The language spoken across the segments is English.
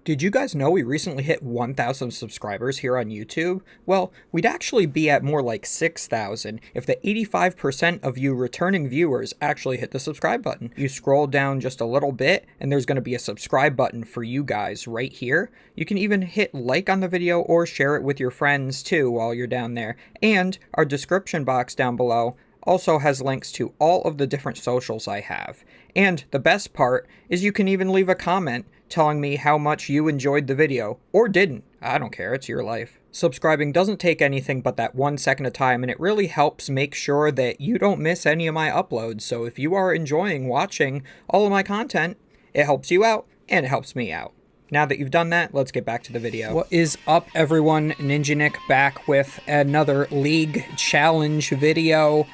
Did you guys know we recently hit 1,000 subscribers here on YouTube? Well, we'd actually be at more like 6,000 if the 85% of you returning viewers actually hit the subscribe button. You scroll down just a little bit and there's going to be a subscribe button for you guys right here. You can even hit like on the video or share it with your friends too while you're down there. And our description box down below also has links to all of the different socials I have. And the best part is you can even leave a comment telling me how much you enjoyed the video, or didn't. I don't care, it's your life. Subscribing doesn't take anything but that 1 second of time, and it really helps make sure that you don't miss any of my uploads. So if you are enjoying watching all of my content, it helps you out, and it helps me out. Now that you've done that, let's get back to the video. What is up, everyone? Ninja Nick back with another League Challenge video.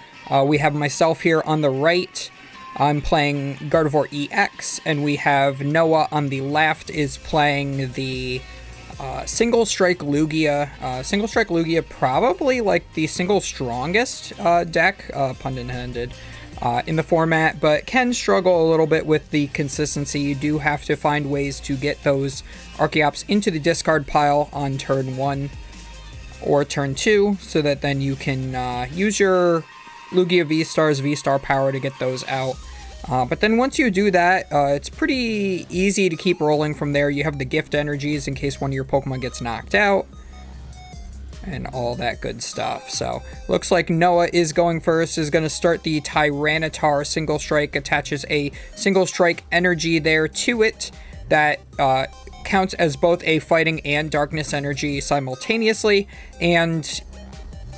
We have myself here on the right. I'm playing Gardevoir EX, and we have Noah on the left is playing the Single Strike Lugia. Single Strike Lugia, probably like the single strongest deck, pun intended, in the format, but can struggle a little bit with the consistency. You do have to find ways to get those Archeops into the discard pile on turn 1 or turn 2, so that then you can use your Lugia V-Star's V-Star power to get those out. But then once you do that, it's pretty easy to keep rolling from there. You have the gift energies in case one of your Pokemon gets knocked out, and all that good stuff. So, looks like Noah is going first, is going to start the Tyranitar Single Strike, attaches a Single Strike energy there to it that counts as both a Fighting and Darkness energy simultaneously, and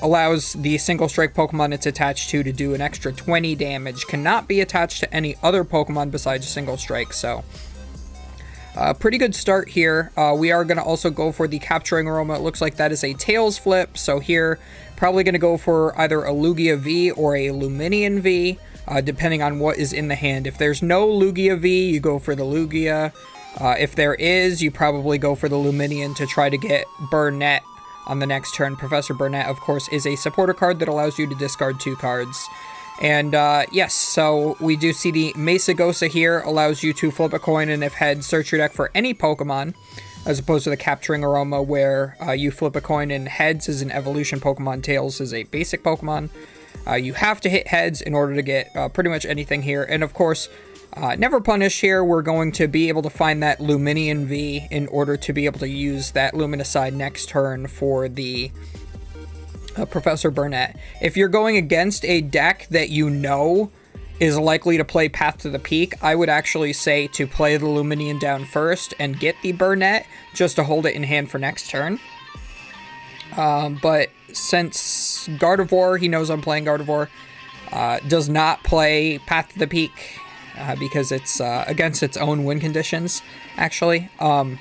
allows the Single Strike Pokemon it's attached to do an extra 20 damage. Cannot be attached to any other Pokemon besides Single Strike, so pretty good start here. We are going to also go for the Capturing Aroma. It looks like that is a Tails flip, so here probably going to go for either a Lugia V or a Luminion V, depending on what is in the hand. If there's no Lugia V, you go for the Lugia. If there is, you probably go for the Luminion to try to get Burnett on the next turn. Professor Burnett, of course, is a supporter card that allows you to discard 2 cards. And yes, so we do see the Mesagosa here, allows you to flip a coin, and if heads, search your deck for any Pokemon, as opposed to the Capturing Aroma, where you flip a coin and heads is an evolution Pokemon, tails is a basic Pokemon. You have to hit heads in order to get pretty much anything here. And of course, Never Punish here, we're going to be able to find that Luminion V in order to be able to use that Luminicide next turn for the Professor Burnett. If you're going against a deck that you know is likely to play Path to the Peak, I would actually say to play the Luminion down first and get the Burnett, just to hold it in hand for next turn. But since Gardevoir, he knows I'm playing Gardevoir, does not play Path to the Peak, because it's against its own win conditions, actually. Not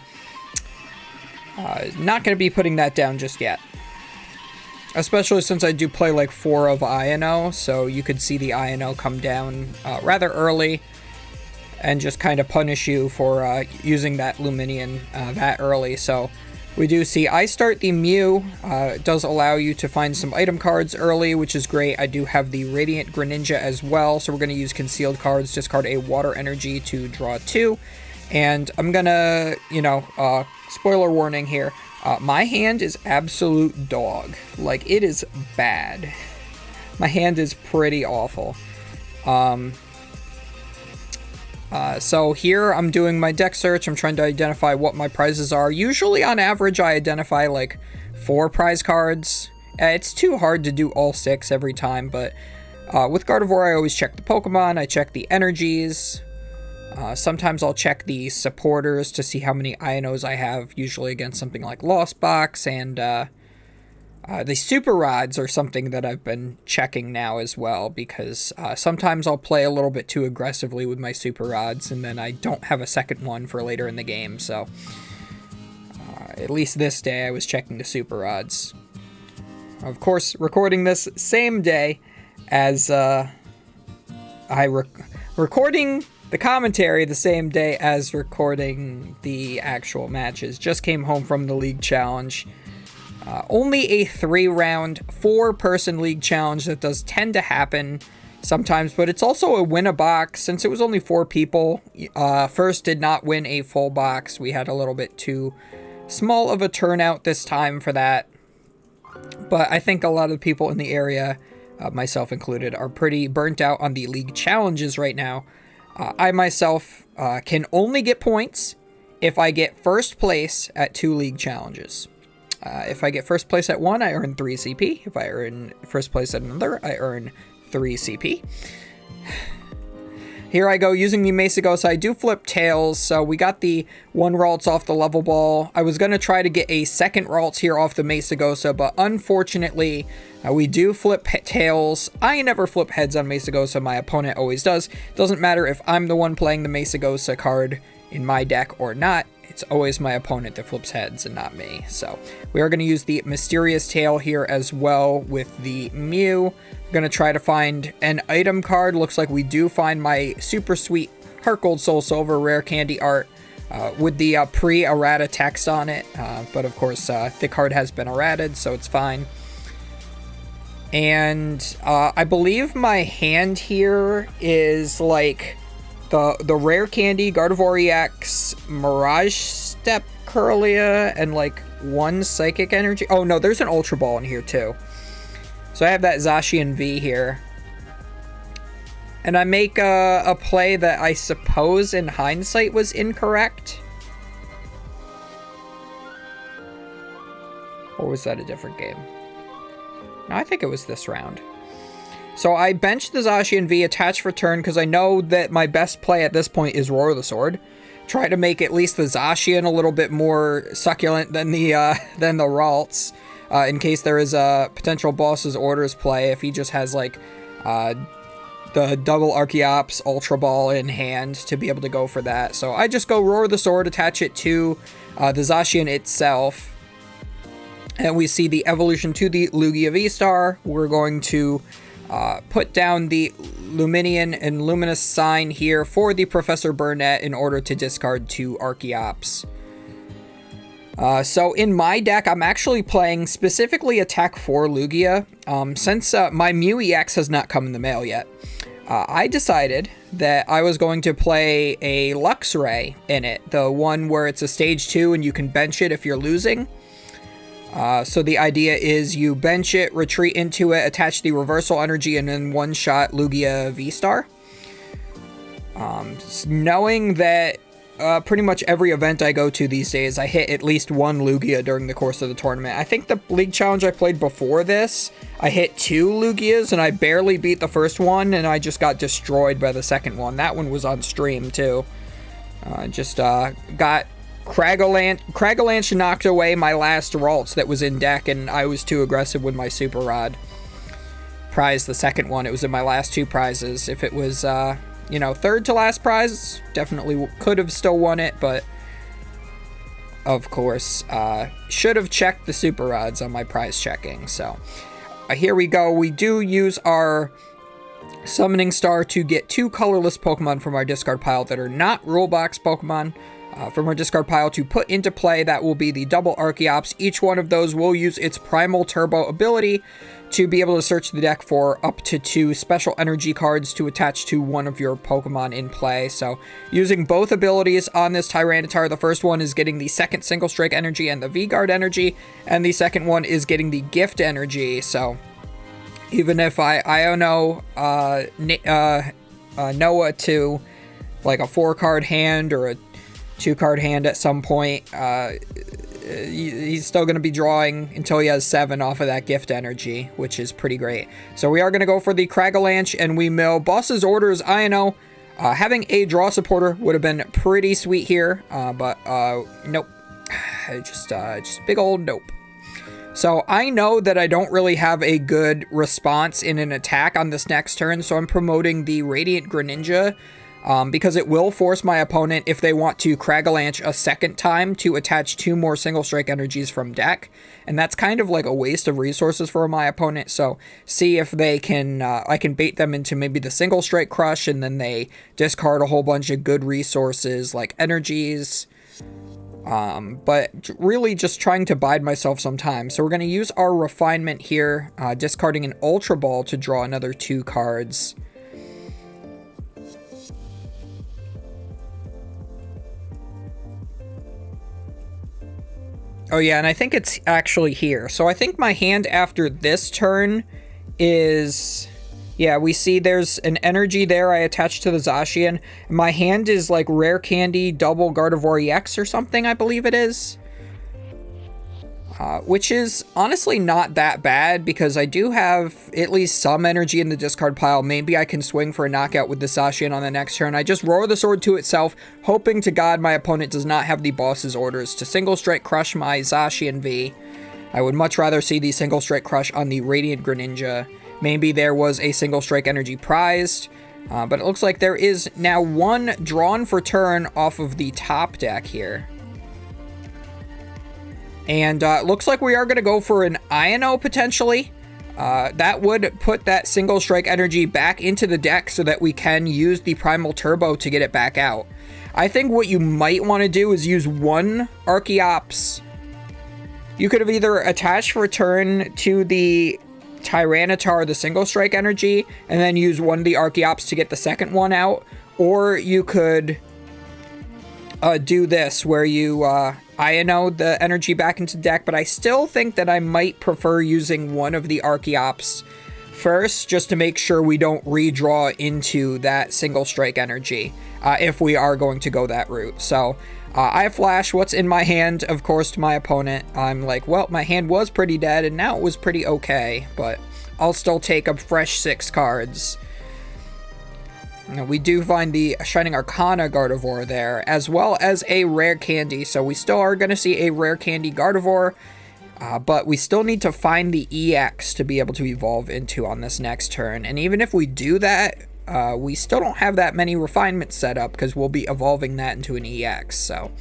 going to be putting that down just yet. Especially since I do play like 4 of INO, so you could see the INO come down rather early and just kind of punish you for using that Luminion that early. So we do see I start the Mew. It does allow you to find some item cards early, which is great. I do have the Radiant Greninja as well, so we're going to use concealed cards, discard a Water Energy to draw 2. And I'm going to, spoiler warning here, my hand is absolute dog. Like, it is bad. My hand is pretty awful. So here I'm doing my deck search. I'm trying to identify what my prizes are. Usually on average I identify like 4 prize cards. It's too hard to do all 6 every time, but with Gardevoir I always check the Pokemon, I check the energies. Sometimes I'll check the supporters to see how many INOs I have, usually against something like Lost Box, and the Super Rods are something that I've been checking now as well, because sometimes I'll play a little bit too aggressively with my Super Rods, and then I don't have a second one for later in the game, so at least this day I was checking the Super Rods. Of course, recording this same day as recording the commentary the same day as recording the actual matches. Just came home from the League Challenge. Only a 3-round, 4-person League Challenge that does tend to happen sometimes, but it's also a win a box. Since it was only 4 people, first did not win a full box. We had a little bit too small of a turnout this time for that. But I think a lot of the people in the area, myself included, are pretty burnt out on the league challenges right now. I myself can only get points if I get first place at 2 league challenges. If I get first place at one, I earn 3 CP. If I earn first place at another, I earn 3 CP. Here I go using the Mesagosa. I do flip tails, so we got the 1 Ralts off the level ball. I was going to try to get a second Ralts here off the Mesagosa, but unfortunately, we do flip tails. I never flip heads on Mesagosa. My opponent always does. Doesn't matter if I'm the one playing the Mesagosa card in my deck or not. It's always my opponent that flips heads and not me. So we are going to use the Mysterious Tail here as well with the Mew. I'm going to try to find an item card. Looks like we do find my super sweet Heart Gold Soul Silver rare candy art with the pre-errata text on it. But of course, the card has been errated, so it's fine. And I believe my hand here is like the rare candy, Gardevoir EX, Mirage Step Curlia, and like 1 Psychic Energy. Oh no, there's an Ultra Ball in here too. So I have that Zacian V here. And I make a play that I suppose in hindsight was incorrect. Or was that a different game? No, I think it was this round. So I benched the Zacian V, attach for turn, because I know that my best play at this point is Roar the Sword. Try to make at least the Zacian a little bit more succulent than the Ralts, in case there is a potential boss's orders play, if he just has like the double Archeops Ultra Ball in hand to be able to go for that. So I just go Roar the Sword, attach it to the Zacian itself, and we see the evolution to the Lugia V-Star. We're going to put down the Luminian and Luminous sign here for the Professor Burnett in order to discard 2 Archeops. So in my deck, I'm actually playing specifically Attack 4 Lugia. Since my Mew EX has not come in the mail yet, I decided that I was going to play a Luxray in it, the one where it's a stage 2 and you can bench it if you're losing. So the idea is you bench it, retreat into it, attach the reversal energy, and then one-shot Lugia V-Star. Knowing that pretty much every event I go to these days, I hit at least 1 Lugia during the course of the tournament. I think the league challenge I played before this, I hit 2 Lugias, and I barely beat the first one, and I just got destroyed by the second one. That one was on stream, too. Got Cragalanche knocked away my last Ralts that was in deck, and I was too aggressive with my Super Rod. Prize the second one. It was in my last 2 prizes. If it was, third to last prize, definitely could have still won it, but of course, should have checked the Super Rods on my prize checking. So here we go. We do use our Summoning Star to get 2 colorless Pokemon from our discard pile that are not Rule Box Pokemon. From our discard pile to put into play. That will be the double Archeops. Each one of those will use its Primal Turbo ability to be able to search the deck for up to 2 special energy cards to attach to one of your Pokemon in play. So using both abilities on this Tyranitar, the first one is getting the second Single Strike energy and the V-Guard energy, and the second one is getting the Gift energy. So even if I Iono Noah to like a 4-card hand or a 2-card hand at some point, he's still going to be drawing until he has 7 off of that gift energy, which is pretty great. So we are going to go for the Cragalanche, and we mill Boss's Orders. I know having a draw supporter would have been pretty sweet here, but nope. Just big old nope. So I know that I don't really have a good response in an attack on this next turn, so I'm promoting the Radiant Greninja, because it will force my opponent, if they want to Cragalanche a second time, to attach 2 more Single Strike energies from deck. And that's kind of like a waste of resources for my opponent. So see if they can, I can bait them into maybe the Single Strike Crush, and then they discard a whole bunch of good resources like energies. But really just trying to bide myself some time. So we're going to use our Refinement here, discarding an Ultra Ball to draw another 2 cards. Oh yeah, and I think it's actually here. So I think my hand after this turn is... Yeah, we see there's an energy there I attached to the Zacian. My hand is like Rare Candy double Gardevoir EX or something, I believe it is. Which is honestly not that bad because I do have at least some energy in the discard pile. Maybe I can swing for a knockout with the Zacian on the next turn. I just roar the sword to itself, hoping to God my opponent does not have the boss's orders to single strike crush my Zacian V. I would much rather see the single strike crush on the Radiant Greninja. Maybe there was a single strike energy prized, but it looks like there is now one drawn for turn off of the top deck here. And it looks like we are going to go for an Ino potentially. That would put that single strike energy back into the deck so that we can use the Primal Turbo to get it back out. I think what you might want to do is use one Archeops. You could have either attached for turn to the Tyranitar, the single strike energy, and then use one of the Archeops to get the second one out, or you could do this where you Ino the energy back into deck, but I still think that I might prefer using one of the Archeops first just to make sure we don't redraw into that single strike energy if we are going to go that route. So I flash what's in my hand, of course, to my opponent. I'm like, well, my hand was pretty dead, and now it was pretty okay, but I'll still take a fresh 6 cards. Now, we do find the Shining Arcana Gardevoir there, as well as a Rare Candy, so we still are going to see a Rare Candy Gardevoir, but we still need to find the EX to be able to evolve into on this next turn, and even if we do that, we still don't have that many refinements set up because we'll be evolving that into an EX. So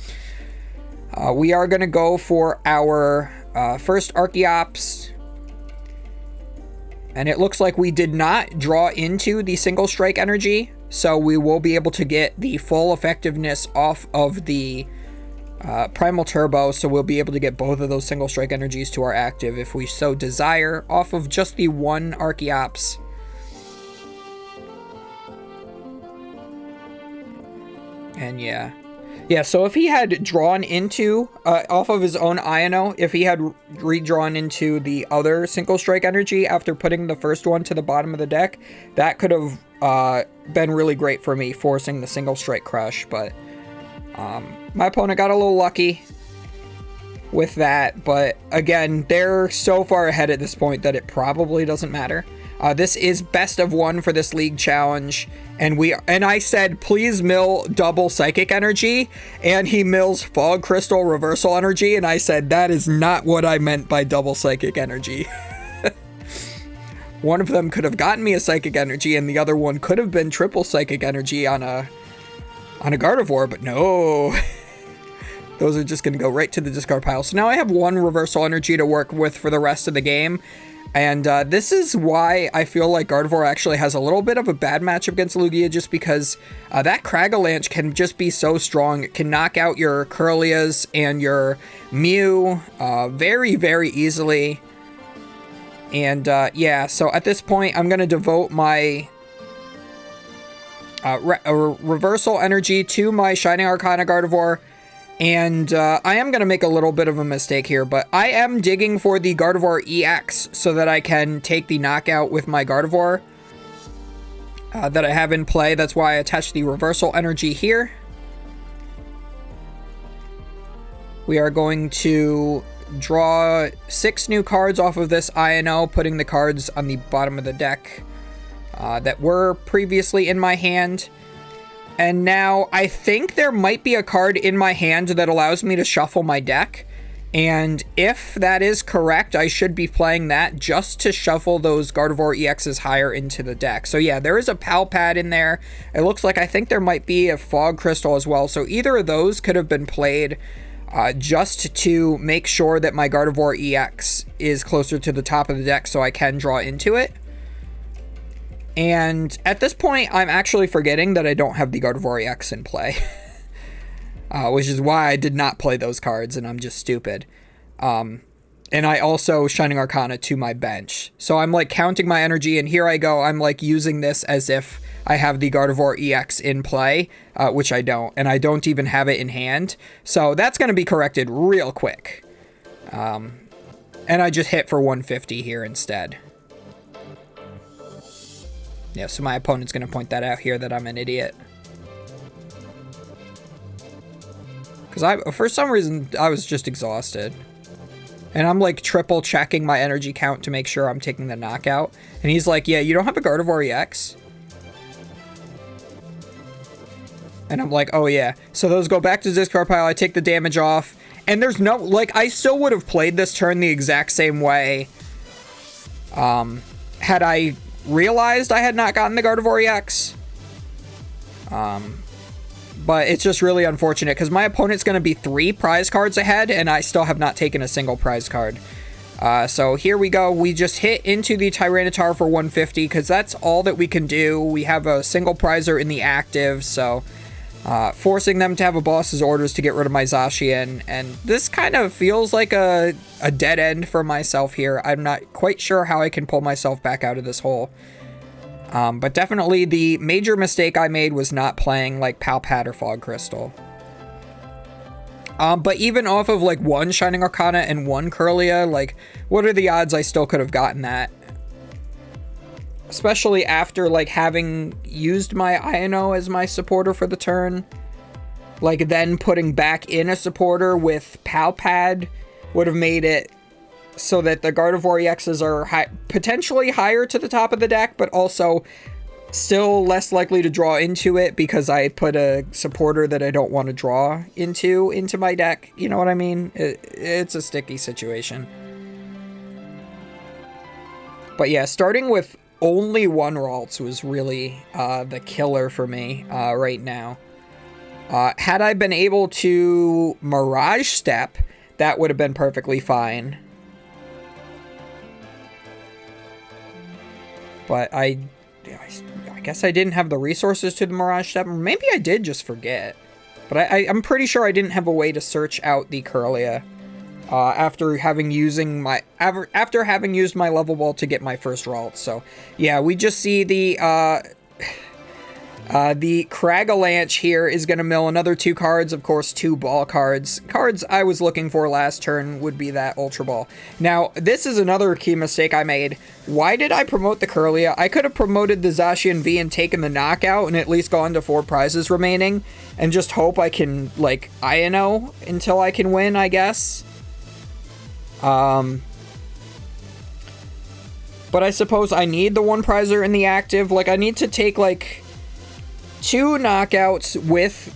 we are going to go for our first Archeops. And it looks like we did not draw into the single strike energy. So we will be able to get the full effectiveness off of the Primal Turbo. So we'll be able to get both of those single strike energies to our active if we so desire off of just the one Archeops. And yeah, so if he had drawn into, off of his own Ino, if he had redrawn into the other single strike energy after putting the first one to the bottom of the deck, that could have been really great for me, forcing the single strike crush, but my opponent got a little lucky with that, but again, they're so far ahead at this point that it probably doesn't matter. This is best of one for this league challenge, and I said, please mill double psychic energy, and he mills fog crystal reversal energy, and I said, that is not what I meant by double psychic energy. One of them could have gotten me a psychic energy, and the other one could have been triple psychic energy on a Gardevoir, but no. Those are just going to go right to the discard pile. So now I have one reversal energy to work with for the rest of the game. And this is why I feel like Gardevoir actually has a little bit of a bad matchup against Lugia, just because that Cragalanche can just be so strong. It can knock out your Curlias and your Mew very, very easily. And yeah, so at this point, I'm going to devote my reversal energy to my Shining Arcana Gardevoir. And I am going to make a little bit of a mistake here, but I am digging for the Gardevoir EX so that I can take the knockout with my Gardevoir that I have in play. That's why I attached the reversal energy here. We are going to draw 6 new cards off of this INO, putting the cards on the bottom of the deck that were previously in my hand. And now I think there might be a card in my hand that allows me to shuffle my deck. And if that is correct, I should be playing that just to shuffle those Gardevoir EXs higher into the deck. So yeah, there is a Pal Pad in there. It looks like I think there might be a Fog Crystal as well. So either of those could have been played just to make sure that my Gardevoir EX is closer to the top of the deck so I can draw into it. And at this point, I'm actually forgetting that I don't have the Gardevoir EX in play. Which is why I did not play those cards, and I'm just stupid. And I also Shining Arcana to my bench. So I'm like counting my energy, and here I go. I'm like using this as if I have the Gardevoir EX in play, which I don't. And I don't even have it in hand. So that's going to be corrected real quick. And I just hit for 150 here instead. Yeah, so my opponent's going to point that out here that I'm an idiot. Because for some reason, I was just exhausted. And I'm like triple checking my energy count to make sure I'm taking the knockout. And he's like, yeah, you don't have a Gardevoir EX? And I'm like, oh yeah. So those go back to the discard pile. I take the damage off. And there's no, like, I still would have played this turn the exact same way. Had I realized I had not gotten the Gardevoir EX. But it's just really unfortunate because my opponent's going to be 3 prize cards ahead and I still have not taken a single prize card. So here we go. We just hit into the Tyranitar for 150 because that's all that we can do. We have a single prizer in the active, so forcing them to have a boss's orders to get rid of my Zacian. And this kind of feels like a dead end for myself here. I'm not quite sure how I can pull myself back out of this hole. But definitely the major mistake I made was not playing like Palpat or Fog Crystal. But even off of like 1 Shining Arcana and 1 Kirlia, like what are the odds I still could have gotten that? Especially after like having used my Ino as my supporter for the turn. Like then putting back in a supporter with Palpad would have made it so that the Gardevoir EXs are potentially higher to the top of the deck, but also still less likely to draw into it because I put a supporter that I don't want to draw into my deck. You know what I mean? It's a sticky situation. But yeah, starting with only 1 Ralts was really the killer for me right now. Had I been able to Mirage Step, that would have been perfectly fine. But I guess I didn't have the resources to the Mirage Step. Maybe I did just forget. But I'm pretty sure I didn't have a way to search out the Kirlia after having used my level ball to get my first Ralt. So yeah, we just see the Cragalanche here is going to mill another 2 cards. Of course, 2 ball cards. Cards I was looking for last turn would be that Ultra Ball. Now, this is another key mistake I made. Why did I promote the Kirlia? I could have promoted the Zacian V and taken the knockout and at least gone to 4 prizes remaining and just hope I can, like, Ino until I can win, I guess. But I suppose I need the 1 prizer in the active. Like, I need to take, like, 2 knockouts with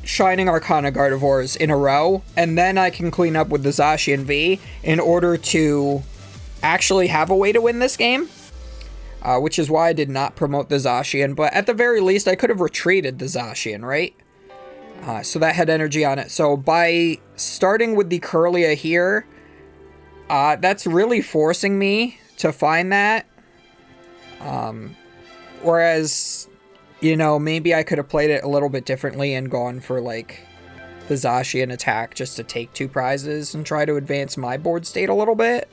Shining Arcana Gardevoirs in a row, and then I can clean up with the Zacian V in order to actually have a way to win this game, which is why I did not promote the Zacian, but at the very least I could have retreated the Zacian, right? So that had energy on it. So by starting with the Kirlia here, that's really forcing me to find that, whereas, you know, maybe I could have played it a little bit differently and gone for, like, the Zacian attack just to take 2 prizes and try to advance my board state a little bit.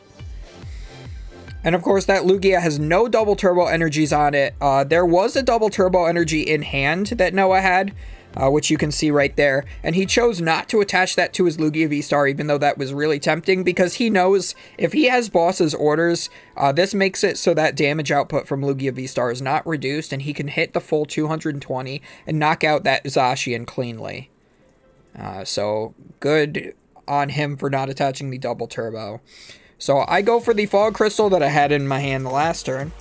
And, of course, that Lugia has no double turbo energies on it. There was a double turbo energy in hand that Noah had, which you can see right there. And he chose not to attach that to his Lugia V-Star, even though that was really tempting, because he knows if he has boss's orders, this makes it so that damage output from Lugia V-Star is not reduced, and he can hit the full 220 and knock out that Zacian cleanly. So good on him for not attaching the double turbo. So I go for the Fog Crystal that I had in my hand the last turn.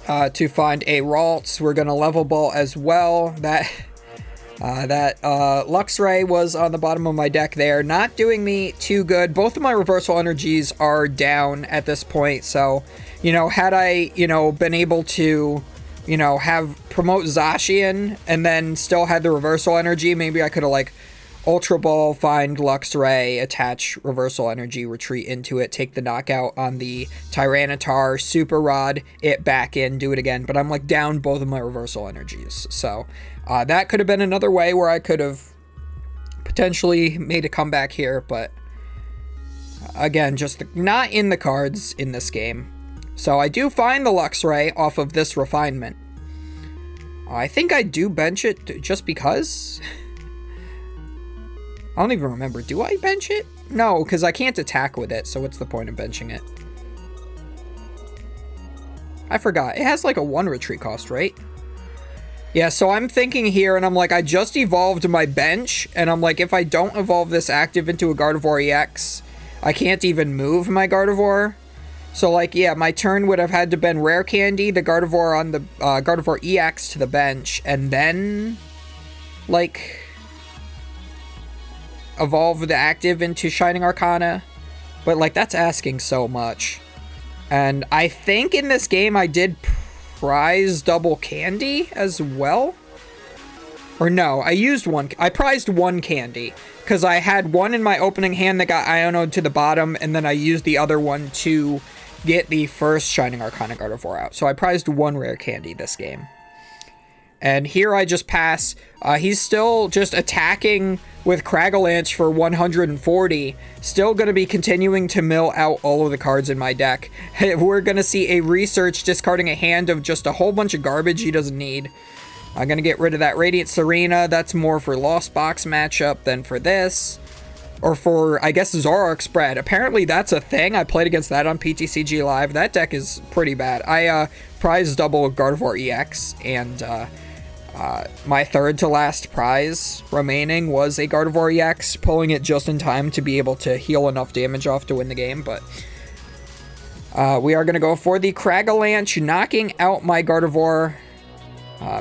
To find a Ralts. We're going to level ball as well. That Luxray was on the bottom of my deck there. Not doing me too good. Both of my reversal energies are down at this point. So, you know, had I, you know, been able to, you know, have promote Zacian and then still had the reversal energy, maybe I could have, like, Ultra Ball, find Luxray, attach reversal energy, retreat into it, take the knockout on the Tyranitar, Super Rod it back in, do it again. But I'm like down both of my reversal energies. So that could have been another way where I could have potentially made a comeback here. But again, just not in the cards in this game. So I do find the Luxray off of this refinement. I think I do bench it just because. I don't even remember. Do I bench it? No, because I can't attack with it, so what's the point of benching it? I forgot. It has like a 1 retreat cost, right? Yeah, so I'm thinking here, and I'm like, I just evolved my bench, and I'm like, if I don't evolve this active into a Gardevoir EX, I can't even move my Gardevoir. So, like, yeah, my turn would have had to been Rare Candy, the Gardevoir on the Gardevoir EX to the bench, and then, like, evolve the active into Shining Arcana. But, like, that's asking so much. And I think in this game I did prize double candy as well. Or no, I prized 1 candy. Because I had 1 in my opening hand that got Ionoed to the bottom, and then I used the other one to get the first Shining Arcana Gardevoir out. So I prized 1 rare candy this game. And here I just pass. He's still just attacking with Craggalanche for 140. Still going to be continuing to mill out all of the cards in my deck. We're going to see a Research discarding a hand of just a whole bunch of garbage he doesn't need. I'm going to get rid of that Radiant Serena. That's more for Lost Box matchup than for this. Or for, I guess, Zoroark Spread. Apparently that's a thing. I played against that on PTCG Live. That deck is pretty bad. I prized double Gardevoir EX, and my third to last prize remaining was a Gardevoir EX, pulling it just in time to be able to heal enough damage off to win the game. But we are going to go for the Craggalanche, knocking out my Gardevoir.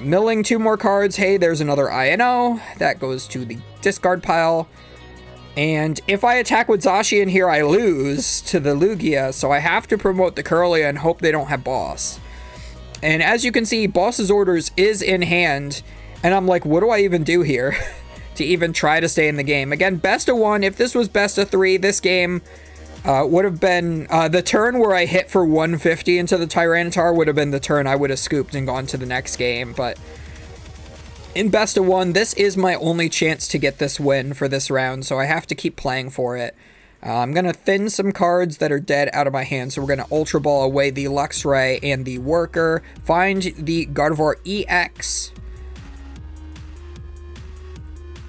Milling 2 more cards. Hey, there's another INO. That goes to the discard pile. And if I attack with Zacian here, I lose to the Lugia, so I have to promote the Kirlia and hope they don't have Boss. And as you can see, Boss's Orders is in hand, and I'm like, what do I even do here to even try to stay in the game? Again, best of 1. If this was best of 3, this game would have been the turn where I hit for 150 into the Tyranitar would have been the turn I would have scooped and gone to the next game. But in best of 1, this is my only chance to get this win for this round, so I have to keep playing for it. I'm going to thin some cards that are dead out of my hand, so we're going to Ultra Ball away the Luxray and the Worker, find the Gardevoir EX,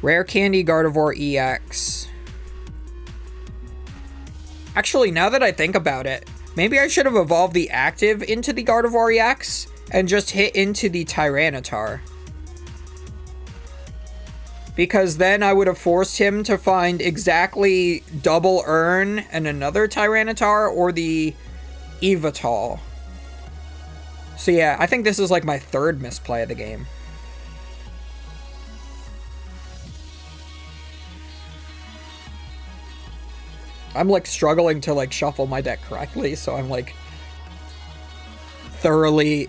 Rare Candy Gardevoir EX. Actually, now that I think about it, maybe I should have evolved the active into the Gardevoir EX and just hit into the Tyranitar. Because then I would have forced him to find exactly double Urn and another Tyranitar or the Evital. So yeah, I think this is like my 3rd misplay of the game. I'm like struggling to like shuffle my deck correctly, so I'm like thoroughly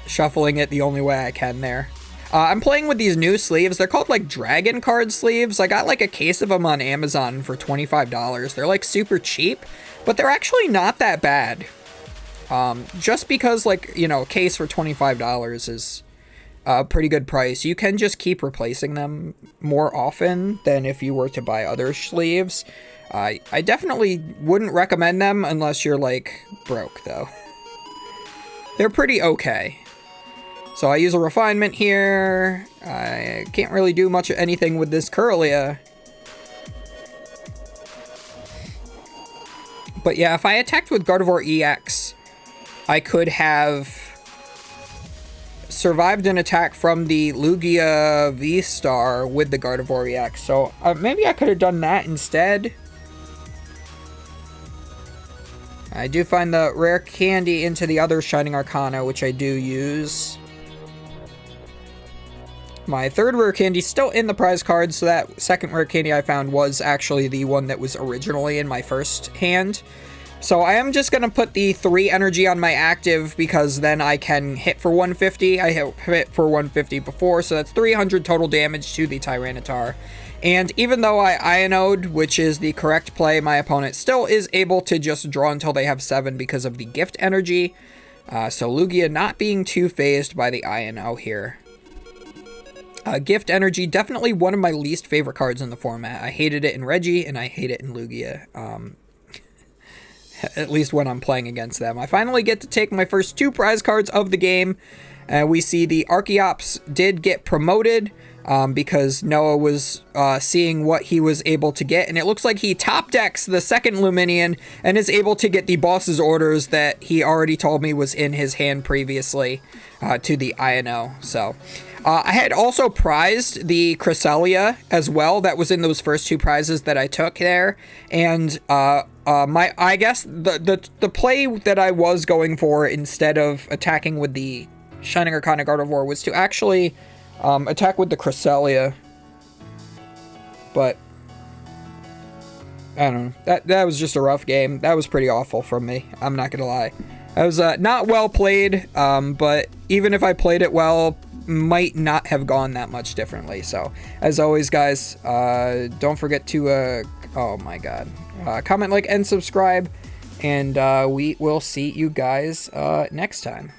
shuffling it the only way I can there. I'm playing with these new sleeves. They're called like Dragon Card sleeves. I got like a case of them on Amazon for $25. They're like super cheap, but they're actually not that bad. Just because like, you know, a case for $25 is a pretty good price. You can just keep replacing them more often than if you were to buy other sleeves. I definitely wouldn't recommend them unless you're like broke though. They're pretty okay. So I use a Refinement here. I can't really do much of anything with this Kirlia. But yeah, if I attacked with Gardevoir EX, I could have survived an attack from the Lugia V-Star with the Gardevoir EX. So maybe I could have done that instead. I do find the Rare Candy into the other Shining Arcana, which I do use. My 3rd Rare Candy still in the prize card, so that 2nd Rare Candy I found was actually the one that was originally in my first hand. So I am just going to put the 3 energy on my active, because then I can hit for 150. I hit for 150 before, so that's 300 total damage to the Tyranitar. And even though I Ionode, which is the correct play, my opponent still is able to just draw until they have 7 because of the gift energy. So Lugia not being too phased by the Iono here. Gift Energy, definitely one of my least favorite cards in the format. I hated it in Reggie, and I hate it in Lugia. At least when I'm playing against them. I finally get to take my first 2 prize cards of the game. We see the Archeops did get promoted. because Noah was seeing what he was able to get, and it looks like he top decks the second Luminion and is able to get the boss's orders that he already told me was in his hand previously to the INO. So I had also prized the Cresselia as well. That was in those first 2 prizes that I took there, and I guess the play that I was going for instead of attacking with the Shining Arcana Gardevoir was to actually attack with the Cresselia. But I don't know. That was just a rough game. That was pretty awful from me. I'm not gonna lie. That was not well played, but even if I played it well, might not have gone that much differently. So, as always, guys, don't forget to, oh my god, comment, like, and subscribe, and we will see you guys next time.